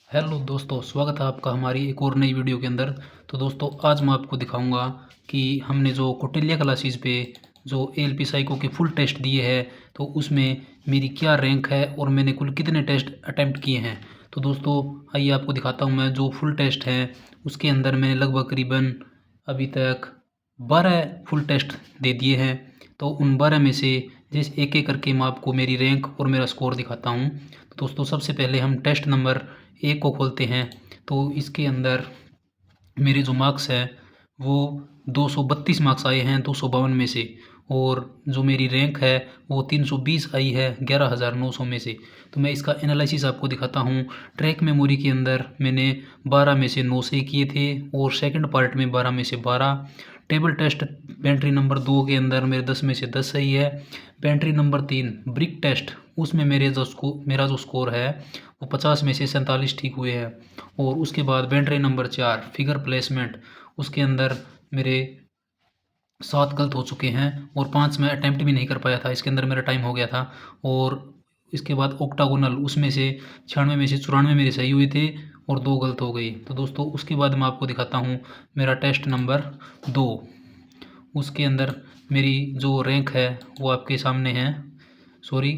Hello दोस्तों, स्वागत है आपका हमारी एक और नई वीडियो के अंदर। तो दोस्तों, आज मैं आपको दिखाऊंगा कि हमने जो कौटिल्य क्लासेस पे जो एएलपी साइको के फुल टेस्ट दिए हैं, तो उसमें मेरी क्या रैंक है और मैंने कुल कितने टेस्ट अटेम्प्ट किए हैं। तो दोस्तों, आइए आपको दिखाता हूँ मैं जो फुल टेस्ट हैं उसके अंदर मैंने लगभग करीबन अभी तक 12 फुल टेस्ट दे दिए हैं। तो उन 12 में से जिस एक एक करके मैं आपको मेरी रैंक और मेरा स्कोर दिखाता हूँ। तो दोस्तों, सबसे पहले हम टेस्ट नंबर एक को खोलते हैं। तो इसके अंदर मेरे जो मार्क्स है वो 232 मार्क्स आए हैं 252 में से, और जो मेरी रैंक है वो 320 आई है 11,900 में से। तो मैं इसका एनालिसिस आपको दिखाता हूँ। ट्रैक मेमोरी के अंदर मैंने 12 में से 9 सही किए थे और सेकंड पार्ट में 12 में से 12। टेबल टेस्ट पेंट्री नंबर 2 के अंदर मेरे 10 में से 10 सही है। पेंट्री नंबर 3 ब्रिक टेस्ट, उसमें मेरा जो स्कोर है वो 50 में से 47 ठीक हुए हैं। और उसके बाद पेंट्री नंबर 4 फिगर प्लेसमेंट, उसके अंदर मेरे 7 गलत हो चुके हैं और 5 मैं अटैम्प्ट भी नहीं कर पाया था, इसके अंदर मेरा टाइम हो गया था। और इसके बाद ऑक्टागोनल, उसमें से 96 में से 94 मेरे सही हुए थे और 2 गलत हो गई। तो दोस्तों, उसके बाद मैं आपको दिखाता हूँ मेरा टेस्ट नंबर 2। उसके अंदर मेरी जो रैंक है वो आपके सामने है। सॉरी,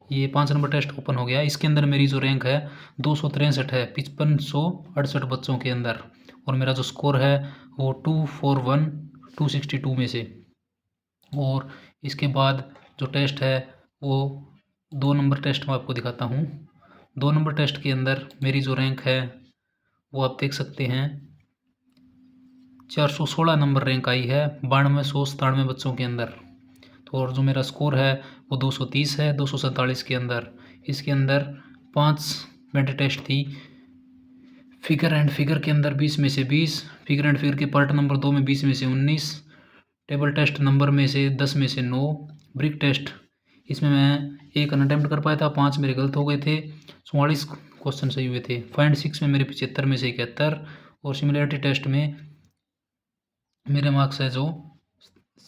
ये 5 नंबर टेस्ट ओपन हो गया। इसके अंदर मेरी जो रैंक है 263 है 5568 बच्चों के अंदर, और मेरा जो स्कोर है वो 241 262 में से। और इसके बाद जो टेस्ट है वो 2 नंबर टेस्ट मैं आपको दिखाता हूँ। 2 नंबर टेस्ट के अंदर मेरी जो रैंक है वो आप देख सकते हैं 416 नंबर रैंक आई है 9297 बच्चों के अंदर। तो और जो मेरा स्कोर है वो 230 है 247 के अंदर। इसके अंदर 5 मेंटल टेस्ट थी। फिगर एंड फिगर के अंदर 20 में से 20, फिगर एंड फिगर के पार्ट नंबर 2 में 20 में से 19, टेबल टेस्ट नंबर में से 10 में से 9, ब्रिक टेस्ट इसमें मैं एक अनअटेम्प्ट कर पाया था, 5 मेरे गलत हो गए थे, 44 क्वेश्चन सही हुए थे। फाइंड 6 में मेरे 75 में से 71, और सिमिलरिटी टेस्ट में मेरे मार्क्स है जो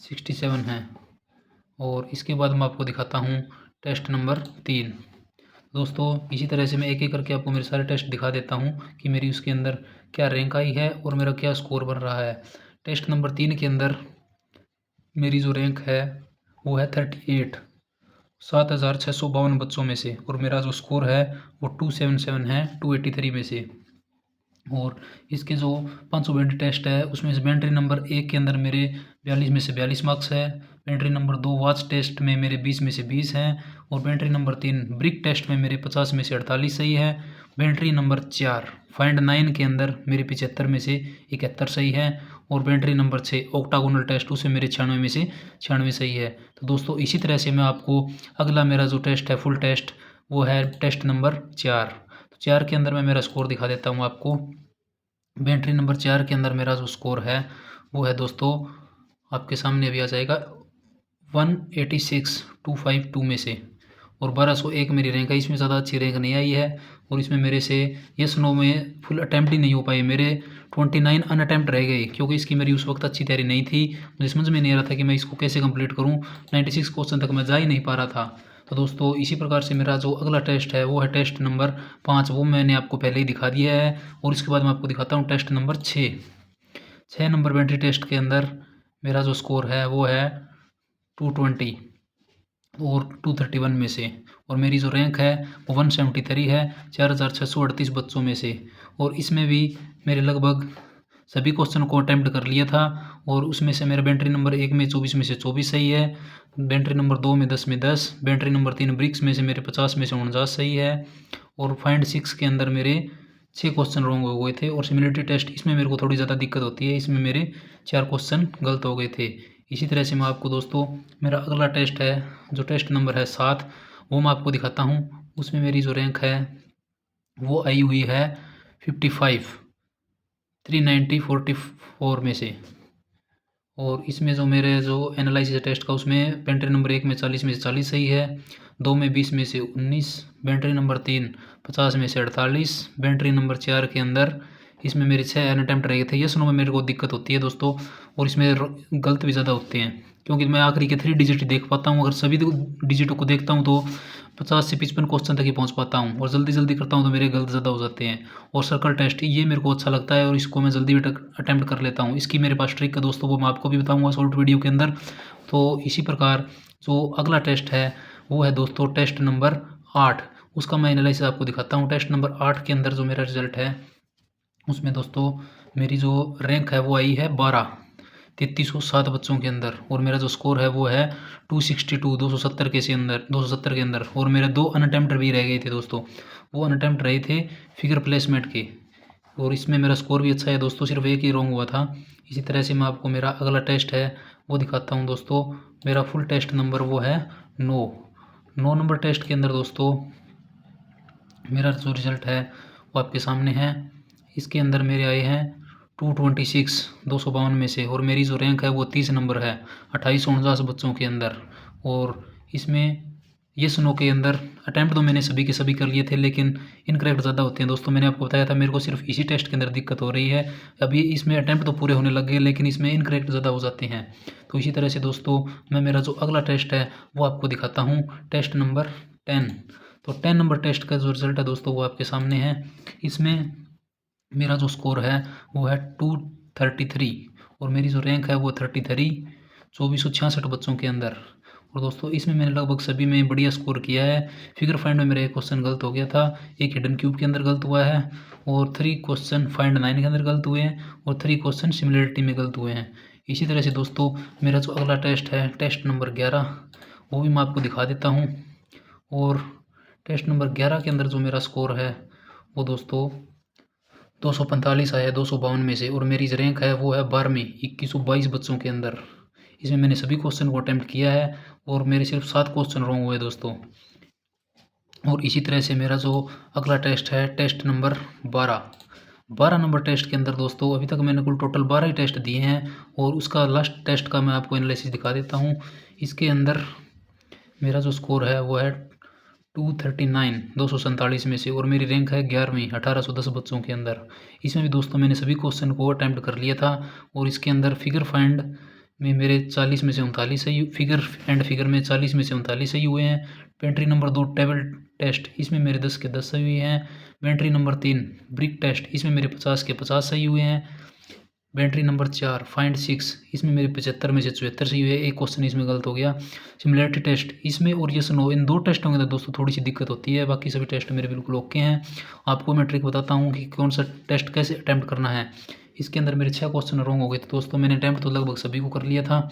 67 हैं। और इसके बाद मैं आपको दिखाता हूँ टेस्ट नंबर 3। दोस्तों, इसी तरह से मैं एक एक करके आपको मेरे सारे टेस्ट दिखा देता हूँ कि मेरी उसके अंदर क्या रैंक आई है और मेरा क्या स्कोर बन रहा है। टेस्ट नंबर 3 के अंदर मेरी जो रैंक है वो है 38 7,652 बच्चों में से, और मेरा जो स्कोर है वो 277 है 283 में से। और इसके जो 520 टेस्ट है उसमें से बेंट्री नंबर 1 के अंदर मेरे 42 में से 42 मार्क्स है। बेंट्री नंबर 2 वॉच टेस्ट में मेरे 20 में से 20 हैं। और बेंट्री नंबर 3 ब्रिक टेस्ट में मेरे 50 में से 48 सही है। बेंट्री नंबर 4 फाइंड 9 के अंदर मेरे 75 में से 71 सही है। और बेंट्री नंबर 6 ऑक्टागोनल टेस्ट, उसमें मेरे 96 में से 96 सही है। तो दोस्तों, इसी तरह से मैं आपको अगला मेरा जो टेस्ट है फुल टेस्ट वो है टेस्ट नंबर 4। तो 4 के अंदर मैं मेरा स्कोर दिखा देता हूँ आपको। बेंट्री नंबर 4 के अंदर मेरा जो स्कोर है वो है दोस्तों आपके सामने अभी आ जाएगा 186 252 में से, और 1201 मेरी रैंक है। इसमें ज़्यादा अच्छी रैंक नहीं आई है, और इसमें मेरे से यस नो में फुल अटैम्प्ट ही नहीं हो पाए। मेरे 29 अनअटैम्प्ट रह गए, क्योंकि इसकी मेरी उस वक्त अच्छी तैयारी नहीं थी। मुझे समझ में नहीं आ रहा था कि मैं इसको कैसे कंप्लीट करूं। 96 क्वेश्चन तक मैं जा ही नहीं पा रहा था। तो दोस्तों, इसी प्रकार से मेरा जो अगला टेस्ट है वो है टेस्ट नंबर 5। वो मैंने आपको पहले ही दिखा दिया है। और इसके बाद मैं आपको दिखाता हूँ टेस्ट नंबर 6 नंबर बेंट्री टेस्ट के अंदर मेरा जो स्कोर है वो है 220 और 231 में से, और मेरी जो रैंक है वो 173 है 4,638 बच्चों में से। और इसमें भी मेरे लगभग सभी क्वेश्चन को अटैम्प्ट कर लिया था, और उसमें से मेरा बेंट्री नंबर 1 में 24 में से 24 सही है। बेंट्री नंबर 2 में 10 में 10, बेंट्री नंबर 3 ब्रिक्स में से मेरे 50 में से 49 सही है। और फाइंड 6 के अंदर मेरे 6 क्वेश्चन रॉन्ग हो गए थे। और सिमिलरिटी टेस्ट, इसमें मेरे को थोड़ी ज़्यादा दिक्कत होती है, इसमें मेरे 4 क्वेश्चन गलत हो गए थे। इसी तरह से मैं आपको दोस्तों मेरा अगला टेस्ट है जो टेस्ट नंबर है 7, वो मैं आपको दिखाता हूँ। उसमें मेरी जो रैंक है वो आई हुई है 55 390 44 में से। और इसमें जो मेरे जो एनालिसिस टेस्ट का उसमें बेंट्री नंबर 1 में 40 में से 40 सही है, 2 में 20 में से 19, बेंट्री नंबर 3 50 में से 48, बेंट्री नंबर 4 के अंदर इसमें मेरे 6 अनअटेम्प्ट रहे थे। यस नो में मेरे को दिक्कत होती है दोस्तों, और इसमें गलत भी ज़्यादा होते हैं। क्योंकि मैं आखिरी के 3 डिजिट देख पाता हूँ। अगर सभी डिजिटों को देखता हूँ तो 50 से 55 क्वेश्चन तक ही पहुँच पाता हूँ, और जल्दी-जल्दी करता हूँ तो मेरे गलत ज़्यादा हो जाते हैं। और सर्कल टेस्ट ये मेरे को अच्छा लगता है और इसको मैं जल्दी अटेम्प्ट कर लेता हूँ। इसकी मेरे पास ट्रिक है दोस्तों, वो मैं आपको भी बताऊँगा शॉर्ट वीडियो के अंदर। तो इसी प्रकार जो अगला टेस्ट है वो है दोस्तों टेस्ट नंबर 8। उसका मैं एनालिसिस आपको दिखाता हूँ। टेस्ट नंबर 8 के अंदर जो मेरा रिजल्ट है उसमें दोस्तों मेरी जो रैंक है वो आई है 12, 3307 बच्चों के अंदर, और मेरा जो स्कोर है वो है 262, 270 के अंदर। और मेरे 2 अनअटेम्प्ट भी रह गए थे दोस्तों, वो अनअटेम्प्ट रहे थे फिगर प्लेसमेंट के, और इसमें मेरा स्कोर भी अच्छा है दोस्तों, सिर्फ एक ही रॉन्ग हुआ था। इसी तरह से मैं आपको मेरा अगला टेस्ट है वो दिखाता हूँ दोस्तों। मेरा फुल टेस्ट नंबर वो है 9 नंबर टेस्ट के अंदर दोस्तों मेरा जो रिज़ल्ट है वो आपके सामने है। इसके अंदर मेरे आए हैं 226, 252 में से, और मेरी जो रैंक है वो 30 नंबर है 2849 बच्चों के अंदर। और इसमें येस नो के अंदर अटैम्प्ट तो मैंने सभी के सभी कर लिए थे, लेकिन इनकरेक्ट ज़्यादा होते हैं दोस्तों। मैंने आपको बताया था मेरे को सिर्फ इसी टेस्ट के अंदर दिक्कत हो रही है। अभी इसमें अटैम्प्ट तो पूरे होने लग गए, लेकिन इसमें इनकरेक्ट ज़्यादा हो जाते हैं। तो इसी तरह से दोस्तों मैं मेरा जो अगला टेस्ट है वो आपको दिखाता हूँ, टेस्ट नंबर 10। तो 10 नंबर टेस्ट का जो रिज़ल्ट है दोस्तों वो आपके सामने है। इसमें मेरा जो स्कोर है वो है 233, और मेरी जो रैंक है वो 33, 2466 बच्चों के अंदर। और दोस्तों इसमें मैंने लगभग सभी में बढ़िया स्कोर किया है। फिगर फाइंड में मेरा एक क्वेश्चन गलत हो गया था, एक हिडन क्यूब के अंदर गलत हुआ है, और 3 क्वेश्चन फाइंड 9 के अंदर गलत हुए हैं, और 3 क्वेश्चन सिमिलरिटी में गलत हुए हैं। इसी तरह से दोस्तों मेरा जो अगला टेस्ट है टेस्ट नंबर 11, वो भी मैं आपको दिखा देता हूँ। और टेस्ट नंबर 11 के अंदर जो मेरा स्कोर है वो दोस्तों 245 आया है 252 में से, और मेरी जो रैंक है वो है 12वीं, 2122 बच्चों के अंदर। इसमें मैंने सभी क्वेश्चन को अटेम्प्ट किया है, और मेरे सिर्फ 7 क्वेश्चन रॉन्ग हुए दोस्तों। और इसी तरह से मेरा जो अगला टेस्ट है टेस्ट नंबर 12 नंबर टेस्ट के अंदर दोस्तों अभी तक मैंने कुल टोटल 12 ही टेस्ट दिए हैं, और उसका लास्ट टेस्ट का मैं आपको एनालिसिस दिखा देता हूँ। इसके अंदर मेरा जो स्कोर है वो है 239, 247 में से, और मेरी रैंक है 11वीं, 1810 बच्चों के अंदर। इसमें भी दोस्तों मैंने सभी क्वेश्चन को अटैम्प्ट कर लिया था, और इसके अंदर फिगर फाइंड में मेरे 40 में से 39 सही, फिगर में 40 में से 39 सही हुए हैं। पेंट्री नंबर 2 टेबल टेस्ट, इसमें मेरे 10 के 10 सही हुए हैं। पेंट्री नंबर 3 ब्रिक टेस्ट, इसमें मेरे 50 के 50 सही हुए हैं। पेंट्री नंबर 4 फाइंड 6, इसमें मेरे 75 में से 74 सही हुए, एक क्वेश्चन इसमें गलत हो गया। सिमिलरिटी टेस्ट, इसमें और यस नो, इन 2 टेस्टों के अंदर दोस्तों थोड़ी सी दिक्कत होती है, बाकी सभी टेस्ट मेरे बिल्कुल ओके हैं। आपको मैं ट्रिक बताता हूँ कि कौन सा टेस्ट कैसे अटैम्प्ट करना है। इसके अंदर मेरे 6 क्वेश्चन रॉन्ग हो गए थे दोस्तों। मैंने अटैम्प्ट तो लगभग सभी को कर लिया था।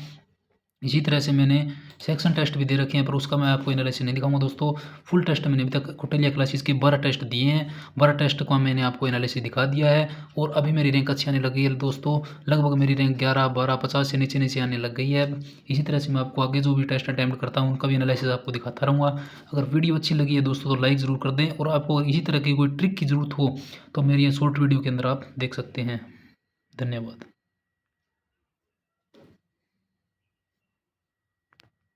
इसी तरह से मैंने सेक्शन टेस्ट भी दे रखे हैं, पर उसका मैं आपको एनालिसिस नहीं दिखाऊंगा दोस्तों। फुल टेस्ट मैंने अभी तक कौटिल्य क्लासेस के 12 टेस्ट दिए हैं, 12 टेस्ट का मैंने आपको एनालिसिस दिखा दिया है। और अभी मेरी रैंक अच्छी आने लग गई है दोस्तों, लगभग मेरी रैंक 11, 12, 50 से नीचे नीचे आने लग गई है। इसी तरह से मैं आपको आगे जो भी टेस्ट अटैम्प्ट करता हूँ उनका भी एनालिसिस आपको दिखाता रहूँगा। अगर वीडियो अच्छी लगी है दोस्तों तो लाइक ज़रूर कर दें, और आपको इसी तरह की कोई ट्रिक की ज़रूरत हो तो मेरी ये शॉर्ट वीडियो के अंदर आप देख सकते हैं। धन्यवाद।